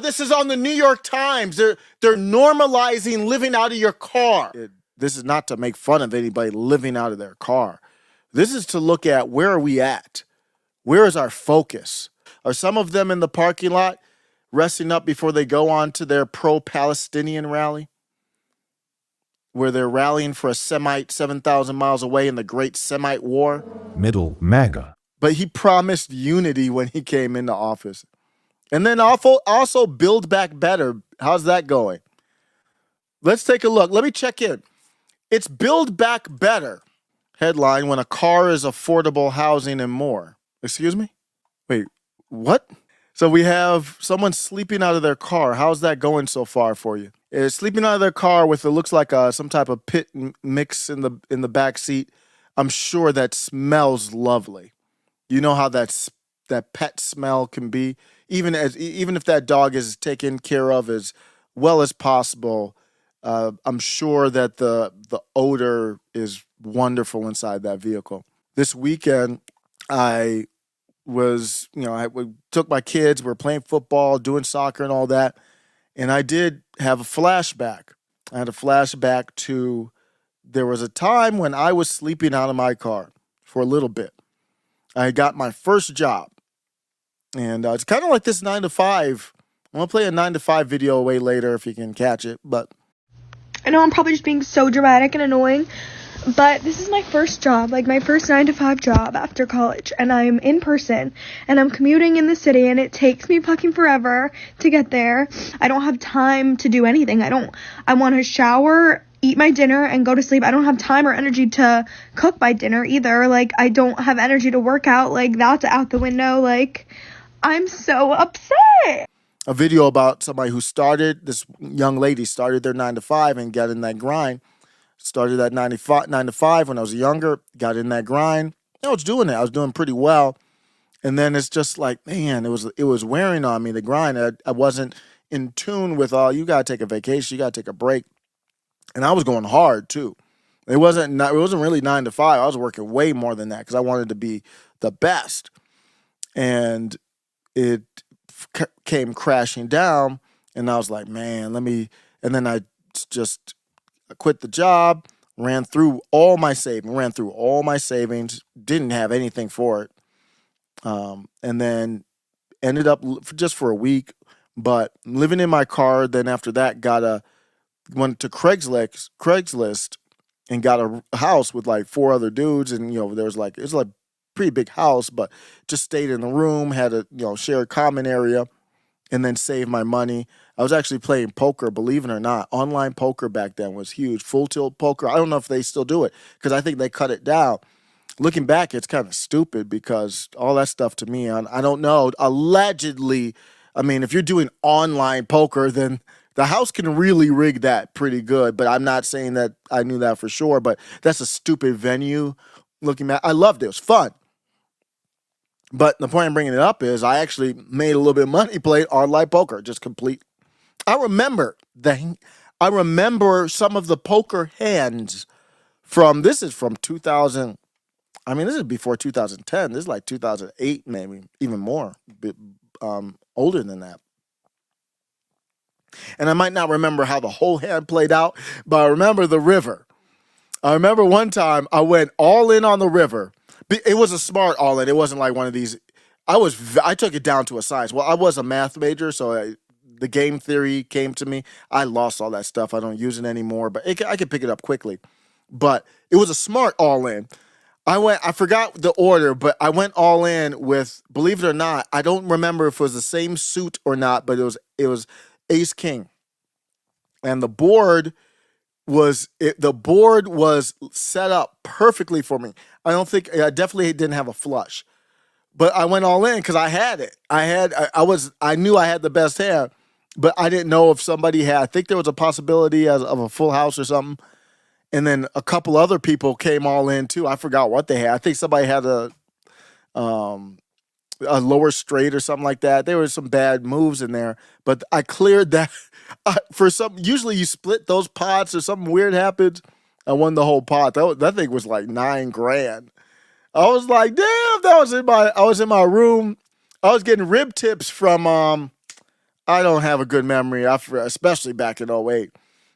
This is on the New York Times. They're normalizing living out of your car. This is not to make fun of anybody living out of their car. This is to look at where are we at? Where is our focus? Are some of them in the parking lot resting up before they go on to their pro-Palestinian rally? Where they're rallying for a Semite 7,000 miles away in the Great Semite War? Middle MAGA. But he promised unity when he came into office. And then also Build Back Better. How's that going? Let's take a look. Let me check in. It's Build Back Better. Headline, when a car is affordable housing and more. Excuse me? Wait, what? So we have someone sleeping out of their car. How's that going so far for you? Is sleeping out of their car with it looks like some type of pit mix in the back seat. I'm sure that smells lovely. You know how that pet smell can be, even if that dog is taken care of as well as possible. I'm sure that the odor is wonderful inside that vehicle. This weekend, I took my kids. We were playing football, doing soccer, and all that, and I did have a flashback. I had a flashback to there was a time when I was sleeping out of my car for a little bit. I got my first job, and it's kind of like this 9 to 5. I'm gonna play a 9 to 5 video way later if you can catch it, but. I know I'm probably just being so dramatic and annoying, but this is my first job, like my first 9 to 5 job after college, and I'm in person, and I'm commuting in the city, and it takes me fucking forever to get there. I don't have time to do anything. I want to shower, eat my dinner, and go to sleep. I don't have time or energy to cook my dinner either. Like, I don't have energy to work out. Like, that's out the window. Like, I'm so upset. A video about somebody who this young lady started their 9 to 5 and got in that grind. Started that 9 to 5 when I was younger, got in that grind. I was doing it. I was doing pretty well. And then it's just like, man, it was wearing on me, the grind. I wasn't in tune with you got to take a vacation, you got to take a break. And I was going hard too. It wasn't really 9 to 5. I was working way more than that because I wanted to be the best. And it came crashing down, and I was like, man, and then I just quit the job, ran through all my savings, didn't have anything for it, and then ended up just for a week, but living in my car. Then after that, went to Craigslist and got a house with like 4 other dudes, and it's like pretty big house, but just stayed in the room, had a shared common area, and then saved my money. I was actually playing poker, believe it or not. Online poker back then was huge. Full tilt poker. I don't know if they still do it because I think they cut it down. Looking back, it's kind of stupid because all that stuff to me, I don't know. Allegedly, I mean, if you're doing online poker, then the house can really rig that pretty good. But I'm not saying that I knew that for sure. But that's a stupid venue. Looking back, I loved it. It was fun. But the point I'm bringing it up is I actually made a little bit of money playing online poker, just complete. I remember some of the poker hands this is from 2000. I mean, this is before 2010. This is like 2008, maybe even more, older than that. And I might not remember how the whole hand played out, but I remember the river. I remember one time I went all in on the river. It was a smart all in. It wasn't like one of these. I took it down to a science. Well, I was a math major, so the game theory came to me. I lost all that stuff. I don't use it anymore, but I could pick it up quickly. But it was a smart all in. I forgot the order, but I went all in with, believe it or not, I don't remember if it was the same suit or not, but it was ace king. And the board was set up perfectly for me. I definitely didn't have a flush, but I went all in because I had it. I knew I had the best hand, but I didn't know if somebody had. I think there was a possibility of a full house or something, and then a couple other people came all in too. I forgot what they had. I think somebody had a lower straight or something like that. There were some bad moves in there, but I cleared that. Usually you split those pots or something weird happens. I won the whole pot. That thing was like $9,000. I was like, damn, I was in my room. I was getting rib tips from I don't have a good memory, especially back in '08.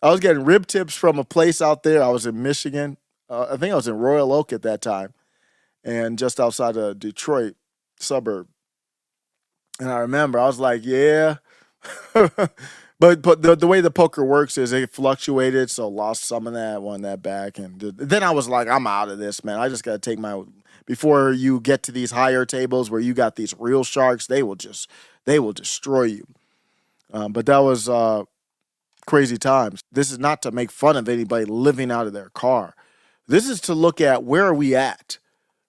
I was getting rib tips from a place out there. I was in Michigan. I think I was in Royal Oak at that time, and just outside of Detroit suburb. And I remember I was like, yeah. But the way the poker works is it fluctuated, so lost some of that, won that back, and then I was like, I'm out of this, man. I just got to take my before you get to these higher tables where you got these real sharks. They will destroy you. But that was crazy times. This is not to make fun of anybody living out of their car. This is to look at where are we at?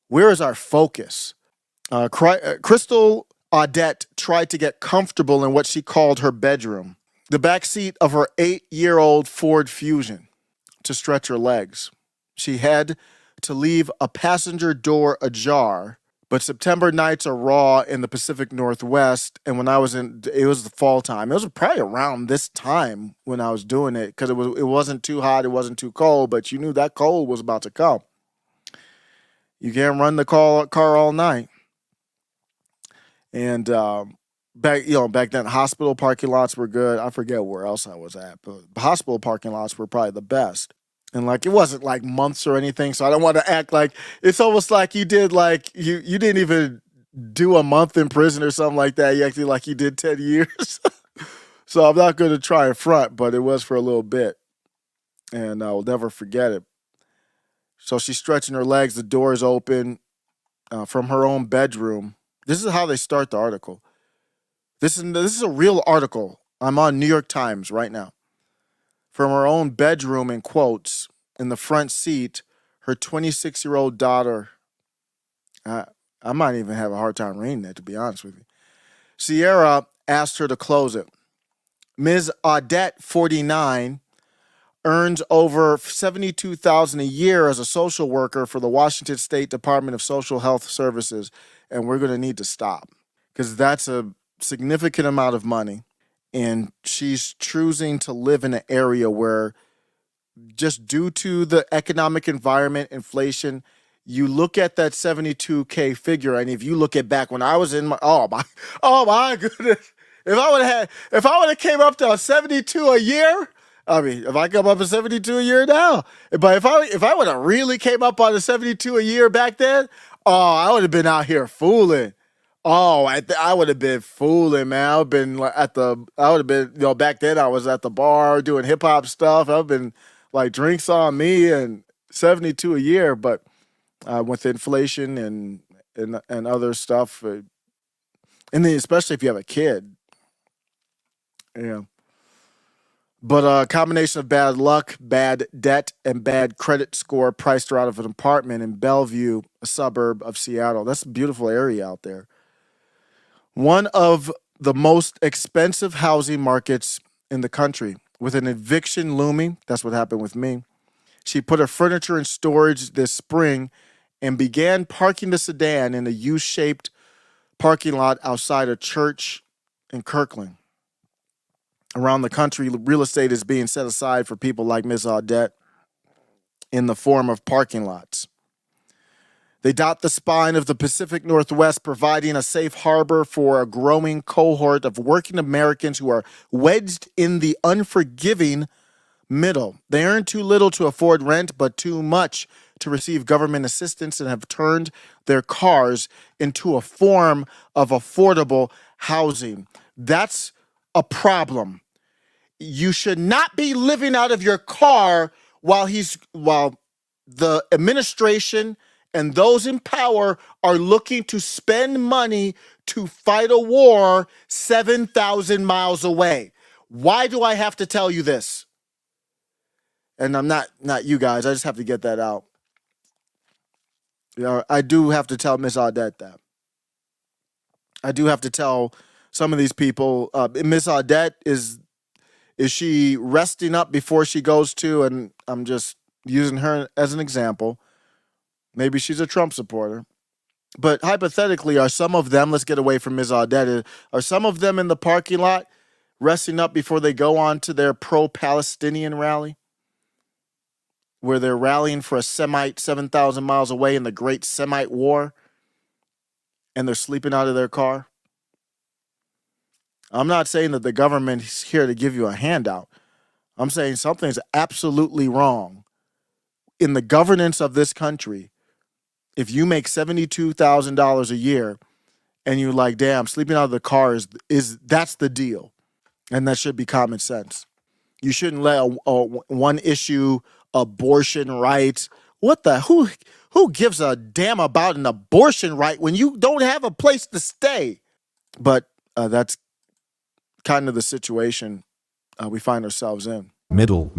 Where is our focus? Crystal Audette tried to get comfortable in what she called her bedroom, the back seat of her 8-year-old Ford Fusion, to stretch her legs. She had to leave a passenger door ajar, but September nights are raw in the Pacific Northwest, and when I was it was the fall time. It was probably around this time when I was doing it because it wasn't too hot, it wasn't too cold, but you knew that cold was about to come. You can't run the car all night. And back then, hospital parking lots were good. I forget where else I was at, but hospital parking lots were probably the best. And like it wasn't like months or anything, so I don't want to act like it's almost like you did like you didn't even do a month in prison or something like that. You actually like you did 10 years. So I'm not going to try and front, but it was for a little bit, and I will never forget it. So she's stretching her legs. The door is open from her own bedroom. This is how they start the article. This is a real article. I'm on New York Times right now. From her own bedroom, in quotes, in the front seat, her 26-year-old daughter. I might even have a hard time reading that, to be honest with you. Sierra asked her to close it. Ms. Audette, 49, earns over $72,000 a year as a social worker for the Washington State Department of Social Health Services, and we're going to need to stop because that's a significant amount of money, and she's choosing to live in an area where, just due to the economic environment, inflation, you look at that 72K figure, and if you look at back when I was in my oh my goodness, if I would have came up to a 72 a year. I mean, if I come up with 72 a year now, but if I would have really came up on a 72 a year back then, oh, I would have been out here fooling. Oh, I would have been fooling, man. I would have been, back then I was at the bar doing hip hop stuff. I've been like drinks on me and 72 a year, but with inflation and other stuff, and then especially if you have a kid, yeah. But a combination of bad luck, bad debt, and bad credit score priced her out of an apartment in Bellevue, a suburb of Seattle. That's a beautiful area out there. One of the most expensive housing markets in the country, with an eviction looming. That's what happened with me. She put her furniture in storage this spring and began parking the sedan in a U-shaped parking lot outside a church in Kirkland. Around the country, real estate is being set aside for people like Ms. Audette in the form of parking lots. They dot the spine of the Pacific Northwest, providing a safe harbor for a growing cohort of working Americans who are wedged in the unforgiving middle. They earn too little to afford rent, but too much to receive government assistance, and have turned their cars into a form of affordable housing. That's a problem. You should not be living out of your car while the administration and those in power are looking to spend money to fight a war 7,000 miles away. Why do I have to tell you this? And I'm not you guys. I just have to get that out. I do have to tell Miss Audette that. I do have to tell some of these people. Miss Audette is she resting up before she goes to? And I'm just using her as an example. Maybe she's a Trump supporter. But hypothetically, are some of them, let's get away from Ms. Audette, are some of them in the parking lot resting up before they go on to their pro-Palestinian rally? Where they're rallying for a Semite 7,000 miles away in the Great Semite War, and they're sleeping out of their car? I'm not saying that the government is here to give you a handout. I'm saying something's absolutely wrong in the governance of this country. If you make $72,000 a year and you're like, damn, sleeping out of the car is that's the deal. And that should be common sense. You shouldn't let one issue, abortion rights. What the who gives a damn about an abortion right when you don't have a place to stay? But that's kind of the situation we find ourselves in. Middle